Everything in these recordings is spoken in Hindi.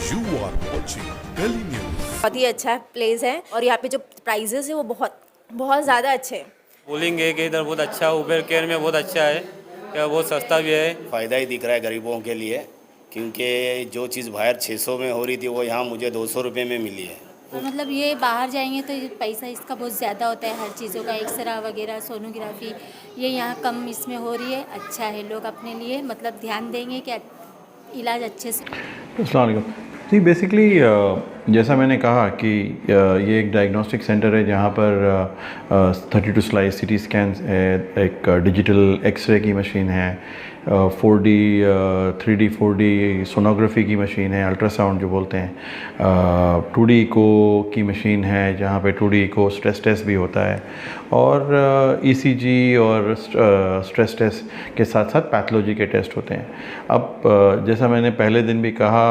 You are watching Delhi News. बहुत ही अच्छा प्लेस है और यहाँ पे जो प्राइजेस है वो बहुत बहुत ज़्यादा अच्छे हैं। बोलेंगे कि इधर बहुत अच्छा उबेर केयर में बहुत अच्छा है, क्या बहुत सस्ता भी है। फ़ायदा ही दिख रहा है गरीबों के लिए, क्योंकि जो चीज़ बाहर 600 में हो रही थी वो यहाँ मुझे 200 रुपये में मिली है। तो मतलब ये बाहर जाएंगे तो ये पैसा इसका बहुत ज़्यादा होता है, हर चीज़ों का एक्सरा वगैरह सोनोग्राफी ये यहाँ कम इसमें हो रही है। अच्छा है, लोग अपने लिए मतलब ध्यान देंगे कि इलाज अच्छे से। अस्सलाम वालेकुम जी। बेसिकली जैसा मैंने कहा कि ये एक डायग्नोस्टिक सेंटर है जहाँ पर 32 स्लाइस सीटी स्कैन्स है, एक डिजिटल एक्सरे की मशीन है, 4D 3D 4D सोनोग्राफी की मशीन है, अल्ट्रासाउंड जो बोलते हैं, 2D इको की मशीन है जहाँ पे 2D इको स्ट्रेस टेस्ट भी होता है, और ECG और स्ट्रेस टेस्ट के साथ साथ पैथोलॉजी के टेस्ट होते हैं। अब जैसा मैंने पहले दिन भी कहा,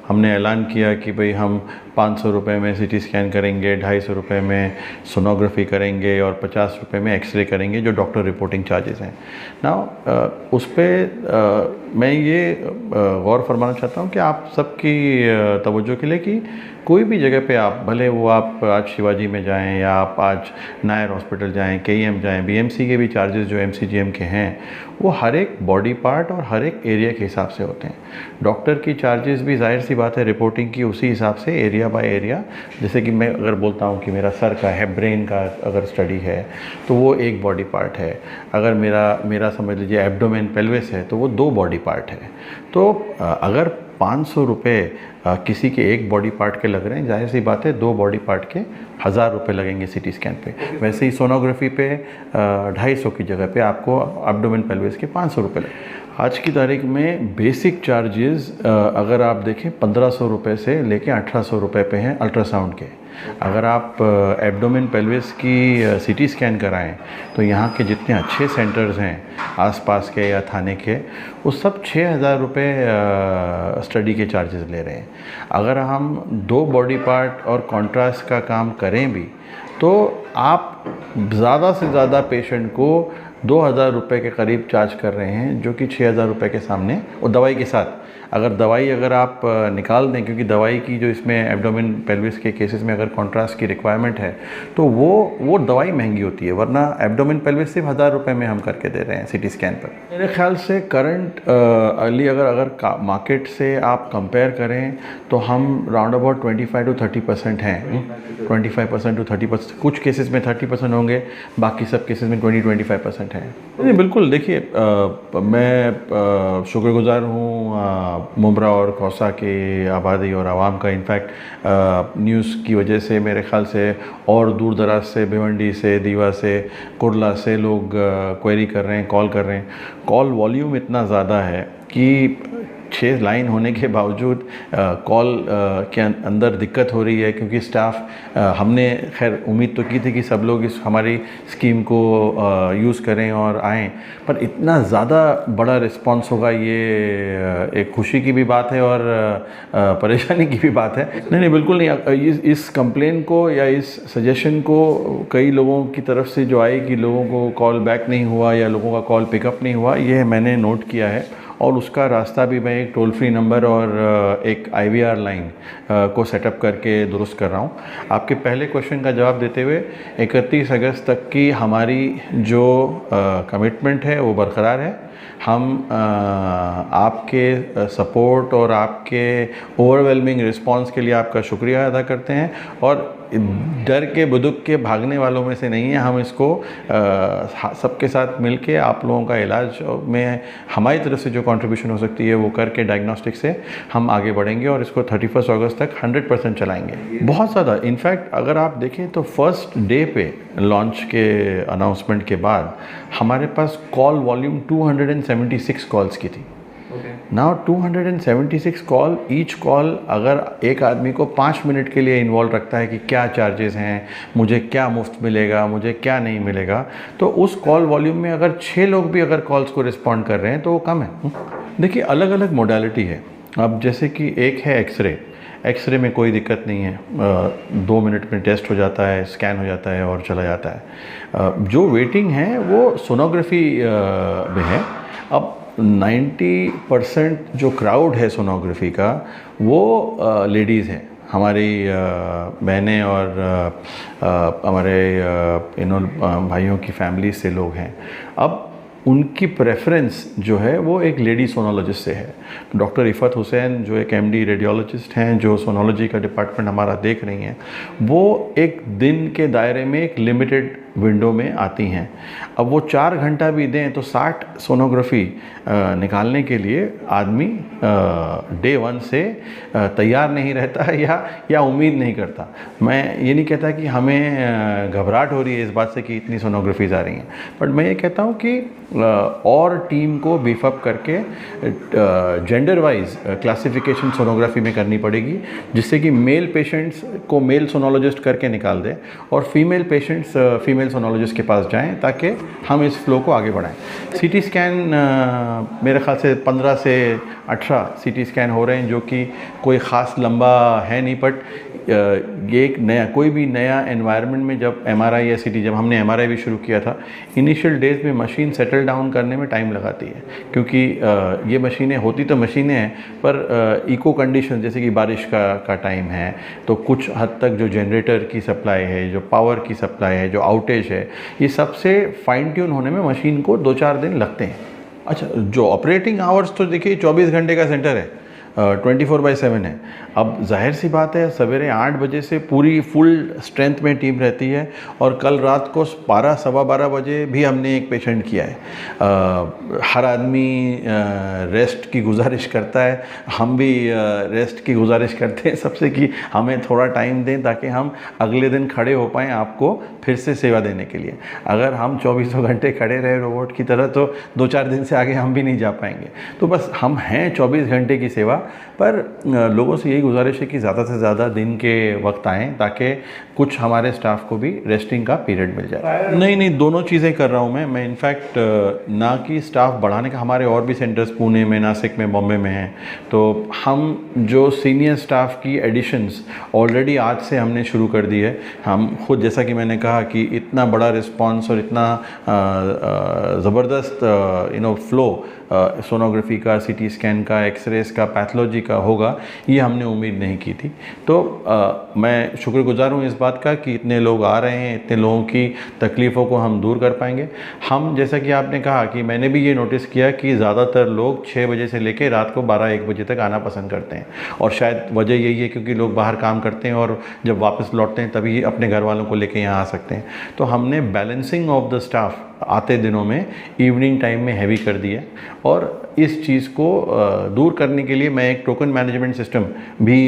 हमने ऐलान किया कि भाई हम 500 रुपये में सीटी स्कैन करेंगे, 250 रुपये में सोनोग्राफी करेंगे और 50 रुपये में एक्सरे करेंगे, जो डॉक्टर रिपोर्टिंग चार्जेस हैं ना। उस पर मैं ये गौर फरमाना चाहता हूँ कि आप सबकी तवज्जो के लिए कि कोई भी जगह पे आप, भले वो आप आज शिवाजी में जाएं या आप आज नायर हॉस्पिटल जाएं, KEM जाएं, BMC के भी चार्जेस जो MCGM के हैं वो हर एक बॉडी पार्ट और हर एक एरिया के हिसाब से होते हैं। डॉक्टर की चार्जेस भी जाहिर सी बात है रिपोर्टिंग की उसी हिसाब से एरिया बाय एरिया। जैसे कि मैं अगर बोलता हूँ कि मेरा सर का है, ब्रेन का अगर स्टडी है तो वो एक बॉडी पार्ट है, अगर मेरा समझ लीजिए एब्डोमेन पेल्विस है तो वो 2 बॉडी पार्ट है। तो अगर 500 रुपये किसी के एक बॉडी पार्ट के लग रहे हैं, जाहिर सी बात है 2 बॉडी पार्ट के 1000 रुपये लगेंगे सीटी स्कैन पे। वैसे ही सोनोग्राफी पे 250 की जगह पे आपको एब्डोमेन पेल्विस के 500 रुपये लगे। आज की तारीख में बेसिक चार्जेस अगर आप देखें 1500 रुपये से लेके 1800 रुपये पे हैं अल्ट्रासाउंड के। अगर आप एब्डोमेन पेल्विस की सीटी स्कैन कराएं तो यहाँ के जितने अच्छे सेंटर्स हैं आसपास के या थाने के, वो सब 6000 रुपये स्टडी के चार्जेस ले रहे हैं। अगर हम 2 बॉडी पार्ट और कॉन्ट्रास्ट का काम करें भी तो आप ज़्यादा से ज़्यादा पेशेंट को 2000 रुपये के करीब चार्ज कर रहे हैं, जो कि 6000 रुपये के सामने, और दवाई के साथ। अगर आप निकाल दें, क्योंकि दवाई की जो इसमें एब्डोमेन पेल्विस के केसेस में अगर कॉन्ट्रास्ट की रिक्वायरमेंट है तो वो दवाई महंगी होती है, वरना एब्डोमेन पेल्विस सिर्फ 1000 रुपये में हम करके दे रहे हैं सीटी स्कैन पर। मेरे ख्याल से करंट अर्ली अगर मार्केट से आप कंपेयर करें तो हम राउंड अबाउट 25 to 30% हैं, 25% to 30%। कुछ केसेस में 30% होंगे, बाकी सब केसेस में 20-25% हैं। नहीं, बिल्कुल। देखिए, मैं शुक्रगुजार हूँ मुमरा और कौसा के आबादी और आवाम का। इनफैक्ट न्यूज़ की वजह से मेरे ख़्याल से और दूर दराज से, भिवंडी से, दीवा से, कुरला से लोग क्वेरी कर रहे हैं, कॉल कर रहे हैं। कॉल वॉल्यूम इतना ज़्यादा है कि 6 लाइन होने के बावजूद कॉल के अंदर दिक्कत हो रही है, क्योंकि स्टाफ, हमने खैर उम्मीद तो की थी कि सब लोग इस हमारी स्कीम को यूज़ करें और आएँ, पर इतना ज़्यादा बड़ा रिस्पांस होगा ये एक खुशी की भी बात है और परेशानी की भी बात है। नहीं, बिल्कुल नहीं। इस कंप्लेन को या इस सजेशन को कई लोगों की तरफ से जो आई कि लोगों को कॉल बैक नहीं हुआ या लोगों का कॉल पिकअप नहीं हुआ, ये मैंने नोट किया है, और उसका रास्ता भी मैं एक टोल फ्री नंबर और एक IVR लाइन को सेटअप करके दुरुस्त कर रहा हूँ। आपके पहले क्वेश्चन का जवाब देते हुए 31 अगस्त तक की हमारी जो कमिटमेंट है वो बरकरार है। हम आपके सपोर्ट और आपके ओवरवेलमिंग रिस्पांस के लिए आपका शुक्रिया अदा करते हैं, और डर के बुदुक के भागने वालों में से नहीं है। हम इसको सबके साथ मिलके आप लोगों का इलाज में हमारी तरफ से जो कंट्रीब्यूशन हो सकती है वो करके डायग्नोस्टिक से हम आगे बढ़ेंगे और इसको 31 अगस्त तक 100% चलाएंगे। बहुत ज़्यादा, इनफैक्ट अगर आप देखें तो फर्स्ट डे पे लॉन्च के अनाउंसमेंट के बाद हमारे पास कॉल वॉल्यूम 276 कॉल्स की थी। नाउ 276 कॉल, ईच कॉल अगर एक आदमी को 5 मिनट के लिए इन्वॉल्व रखता है कि क्या चार्जेस हैं, मुझे क्या मुफ्त मिलेगा, मुझे क्या नहीं मिलेगा, तो उस कॉल वॉल्यूम में अगर 6 लोग भी अगर कॉल्स को रिस्पॉन्ड कर रहे हैं तो वो कम है। देखिए, अलग अलग मोडालिटी है। अब जैसे कि एक है एक्सरे में कोई दिक्कत नहीं है, 2 मिनट में टेस्ट हो जाता है, स्कैन हो जाता है और चला जाता है। जो वेटिंग है वो सोनोग्राफी में है। अब 90% जो क्राउड है सोनोग्राफी का वो लेडीज़ हैं, हमारी बहनें और हमारे भाइयों की फैमिली से लोग हैं। अब उनकी प्रेफरेंस जो है वो एक लेडी सोनोलॉजिस्ट से है। डॉक्टर इफ़त हुसैन जो एक एमडी रेडियोलॉजिस्ट हैं, जो सोनोलॉजी का डिपार्टमेंट हमारा देख रही हैं, वो एक दिन के दायरे में एक लिमिटेड विंडो में आती हैं। अब वो 4 घंटा भी दें तो 60 सोनोग्राफी निकालने के लिए आदमी डे 1 से तैयार नहीं रहता है या उम्मीद नहीं करता। मैं ये नहीं कहता कि हमें घबराहट हो रही है इस बात से कि इतनी सोनोग्राफीज़ आ रही हैं, बट मैं ये कहता हूँ कि और टीम को बीफ अप करके जेंडर वाइज क्लासिफिकेशन सोनोग्राफी में करनी पड़ेगी, जिससे कि मेल पेशेंट्स को मेल सोनोलॉजिस्ट करके निकाल दें और फीमेल पेशेंट्स फीमेल सोनोलॉजिस्ट के पास जाएं, ताकि हम इस फ्लो को आगे बढ़ाएं। सीटी स्कैन मेरे ख्याल से 15 से 18 सीटी स्कैन हो रहे हैं, जो कि कोई ख़ास लंबा है नहीं, बट ये एक नया कोई भी नया एनवायरनमेंट में जब एमआरआई या सीटी, जब हमने एमआरआई भी शुरू किया था, इनिशियल डेज में मशीन सेटल डाउन करने में टाइम लगाती है, क्योंकि ये मशीनें होती तो मशीनें हैं, पर इको कंडीशन जैसे कि बारिश का टाइम है, तो कुछ हद तक जो जनरेटर की सप्लाई है, जो पावर की सप्लाई है, जो आउटेज है, ये सबसे फाइन ट्यून होने में मशीन को 2-4 दिन लगते हैं। अच्छा, जो ऑपरेटिंग आवर्स तो देखिए 24 घंटे का सेंटर है, 24/7 है। अब जाहिर सी बात है, सवेरे 8 बजे से पूरी फुल स्ट्रेंथ में टीम रहती है, और कल रात को 12 सवा 12 बजे भी हमने एक पेशेंट किया है। हर आदमी रेस्ट की गुजारिश करता है, हम भी रेस्ट की गुजारिश करते हैं सबसे कि हमें थोड़ा टाइम दें ताकि हम अगले दिन खड़े हो पाएँ आपको फिर से सेवा देने के लिए। अगर हम 24 घंटे खड़े रहे रोबोट की तरह तो 2-4 दिन से आगे हम भी नहीं जा पाएंगे। तो बस हम हैं 24 घंटे की सेवा, पर लोगों से यही गुजारिश है कि ज़्यादा से ज़्यादा दिन के वक्त आएँ, ताकि कुछ हमारे स्टाफ को भी रेस्टिंग का पीरियड मिल जाए। नहीं, दोनों चीज़ें कर रहा हूँ मैं इनफैक्ट ना कि स्टाफ बढ़ाने का, हमारे और भी सेंटर्स पुणे में, नासिक में, बॉम्बे में हैं, तो हम जो सीनियर स्टाफ की एडिशंस ऑलरेडी आज से हमने शुरू कर दी है। हम खुद, जैसा कि मैंने कहा कि इतना बड़ा रिस्पॉन्स और इतना ज़बरदस्त फ्लो सोनोग्राफी का, सीटी स्कैन का, एक्सरेस का, पैथोलॉजी का होगा, ये हमने उम्मीद नहीं की थी। तो मैं शुक्रगुजार हूँ इस बात का कि इतने लोग आ रहे हैं, इतने लोगों की तकलीफ़ों को हम दूर कर पाएंगे। हम, जैसा कि आपने कहा, कि मैंने भी ये नोटिस किया कि ज़्यादातर लोग 6 बजे से लेकर रात को 12-1 बजे तक आना पसंद करते हैं, और शायद वजह यही है क्योंकि लोग बाहर काम करते हैं और जब वापस लौटते हैं तभी अपने घर वालों को लेकर यहाँ आ सकते हैं। तो हमने बैलेंसिंग ऑफ द स्टाफ आते दिनों में इवनिंग टाइम में हैवी कर दिया, और इस चीज़ को दूर करने के लिए मैं एक टोकन मैनेजमेंट सिस्टम भी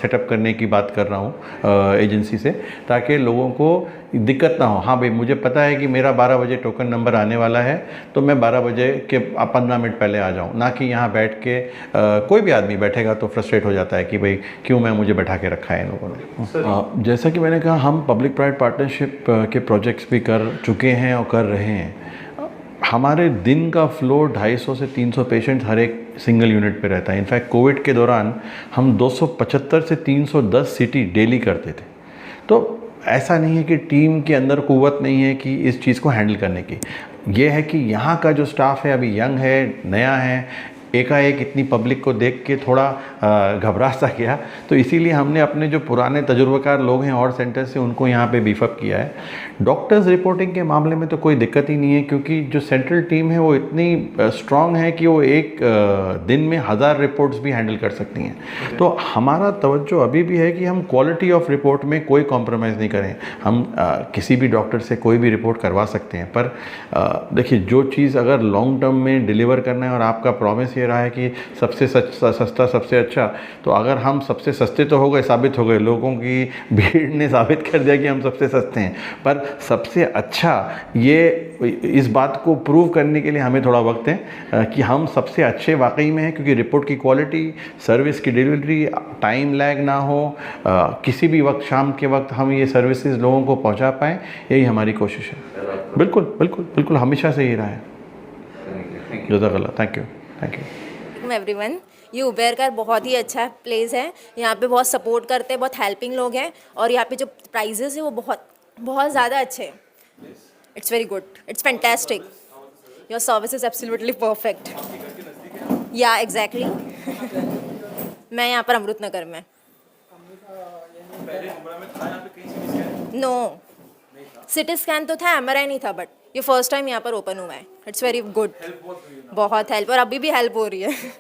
सेटअप करने की बात कर रहा हूँ एजेंसी से, ताकि लोगों को दिक्कत ना हो। हाँ भाई, मुझे पता है कि मेरा 12 बजे टोकन नंबर आने वाला है, तो मैं 12 बजे के 15 मिनट पहले आ जाऊँ, ना कि यहाँ बैठ के कोई भी आदमी बैठेगा तो फ्रस्ट्रेट हो जाता है कि भाई क्यों मुझे बैठा के रखा है इन लोगों ने। जैसा कि मैंने कहा, हम पब्लिक प्राइवेट पार्टनरशिप के प्रोजेक्ट्स भी कर चुके हैं और कर रहे हैं। हमारे दिन का फ्लो 250 से 300 पेशेंट्स हर एक सिंगल यूनिट पे रहता है। इनफैक्ट कोविड के दौरान हम 275 से 310 सीटी डेली करते थे। तो ऐसा नहीं है कि टीम के अंदर कुव्वत नहीं है कि इस चीज़ को हैंडल करने की। ये है कि यहाँ का जो स्टाफ है अभी यंग है, नया है, एकाएक इतनी पब्लिक को देख के थोड़ा घबरा सा गया, तो इसीलिए हमने अपने जो पुराने तजुर्बेकार लोग हैं और सेंटर से उनको यहाँ पे बीफअप किया है। डॉक्टर्स रिपोर्टिंग के मामले में तो कोई दिक्कत ही नहीं है, क्योंकि जो सेंट्रल टीम है वो इतनी स्ट्रांग है कि वो एक दिन में 1000 रिपोर्ट्स भी हैंडल कर सकती हैं। तो हमारा तवज्जो अभी भी है कि हम क्वालिटी ऑफ रिपोर्ट में कोई कॉम्प्रोमाइज़ नहीं करें। हम किसी भी डॉक्टर से कोई भी रिपोर्ट करवा सकते हैं, पर देखिए, जो चीज़ अगर लॉन्ग टर्म में डिलीवर करना है और आपका प्रॉमिस ये रहा है कि सबसे सस्ता सबसे अच्छा, तो अगर हम सबसे सस्ते तो हो गए, साबित हो गए, लोगों की भीड़ ने साबित कर दिया कि हम सबसे सस्ते हैं, पर सबसे अच्छा, ये इस बात को प्रूव करने के लिए हमें थोड़ा वक्त है कि हम सबसे अच्छे वाकई में हैं, क्योंकि रिपोर्ट की क्वालिटी, सर्विस की डिलीवरी, टाइम लैग ना हो, किसी भी वक्त, शाम के वक्त हम ये सर्विसेज लोगों को पहुंचा पाएँ, यही हमारी कोशिश है। बिल्कुल बिल्कुल बिल्कुल, हमेशा से ही रहा है। जज़ाकल्लाह, थैंक यू एवरीवन। ये उबेर का बहुत ही अच्छा प्लेस है, यहाँ पे बहुत सपोर्ट करते हैं, बहुत हेल्पिंग लोग हैं, और यहाँ पे जो प्राइजेस है वो बहुत ज़्यादा अच्छे हैं। It's very good, it's fantastic, your service is absolutely perfect. या एग्जैक्टली मैं यहाँ पर अमृत नगर में। नो, सिटी स्कैन तो था, एमआरआई नहीं था, बट ये फर्स्ट टाइम यहाँ पर ओपन हुआ है। इट्स वेरी गुड, बहुत हेल्प, और अभी भी हेल्प हो रही है।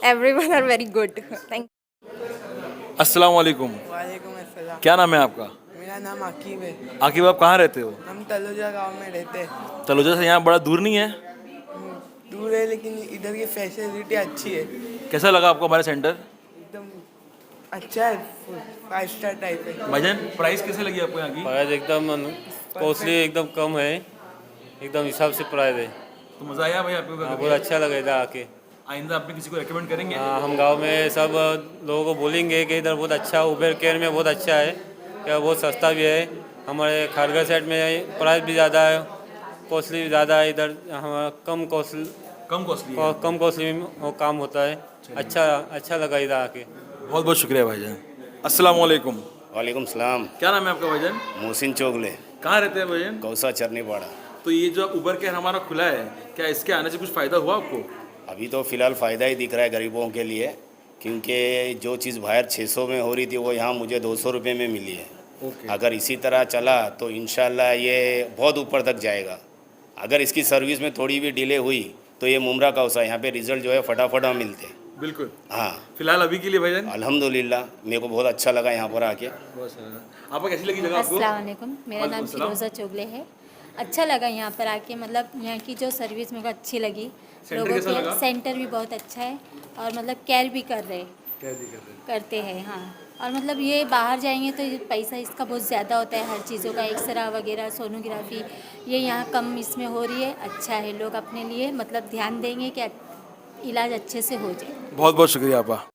Everyone are very good. Thank. अस्सलाम वालेकुम। वालेकुम अस्सलाम। क्या नाम है आपका? मेरा नाम अकीब है। आकिब, आप कहाँ रहते हो? हम तलोजा गांव में रहते हैं। तलोजा से यहाँ बड़ा दूर नहीं है? दूर है लेकिन इधर की फैसिलिटी अच्छी है, कैसा लगा आपको हमारा सेंटर? एकदम अच्छा है, 5 स्टार टाइप है। भाईजान, प्राइस कैसे लगी आपको यहाँ की? प्राइस एकदम कॉस्टली, एकदम कम है, एकदम हिसाब से प्राइस है। तो मज़ा आया भाई आपको? हाँ, बहुत अच्छा लगा इधर आके। आइंदा आपने किसी को रेकमेंड करेंगे? हाँ, हम गांव में सब लोगों को बोलेंगे कि इधर बहुत अच्छा, उबेर केयर में बहुत अच्छा है, क्या बहुत सस्ता भी है। हमारे खारगर साइड में प्राइस भी ज़्यादा है, कॉस्टली भी ज़्यादा है। इधर हमारा कम कॉस्टली में वो काम होता है। अच्छा लगा इधर आके। बहुत बहुत शुक्रिया भाईजान। अस्सलाम वालेकुम। वालेकुम सलाम। क्या नाम है आपका भाईजान? मोहसिन चोगले, कहाँ रहते हैं भाईजान? गौसा चरनीपाड़ा। तो ये जो उबर केयर हमारा खुला है, क्या इसके आने से कुछ फ़ायदा हुआ आपको? अभी तो फ़िलहाल फ़ायदा ही दिख रहा है गरीबों के लिए, क्योंकि जो चीज़ बाहर 600 में हो रही थी वो यहाँ मुझे 200 रुपये में मिली है। अगर इसी तरह चला तो इंशाल्लाह ये बहुत ऊपर तक जाएगा। अगर इसकी सर्विस में थोड़ी भी डिले हुई तो ये मुमरा का होता है, यहाँ पे रिजल्ट जो है फटाफट में मिलते हैं। बिल्कुल। हाँ, फिलहाल अभी के लिए भाईजान अल्हम्दुलिल्लाह मेरे को बहुत अच्छा लगा यहाँ पर आके। आपको कैसी लगी जगह आपको? अस्सलाम वालेकुम, मेरा नाम वालेकुम फिरोज़ा चोगले है। अच्छा लगा यहाँ पर आके, मतलब यहाँ की जो सर्विस मेरे को अच्छी लगी। सेंटर कैसा लगा? सेंटर भी बहुत अच्छा है, और मतलब केयर भी करते हैं। हाँ, और मतलब ये बाहर जाएंगे तो ये पैसा इसका बहुत ज़्यादा होता है, हर चीज़ों का, एक्सरा वगैरह, सोनोग्राफी, ये यहाँ कम इसमें हो रही है। अच्छा है, लोग अपने लिए मतलब ध्यान देंगे कि इलाज अच्छे से हो जाए। बहुत बहुत शुक्रिया आपका।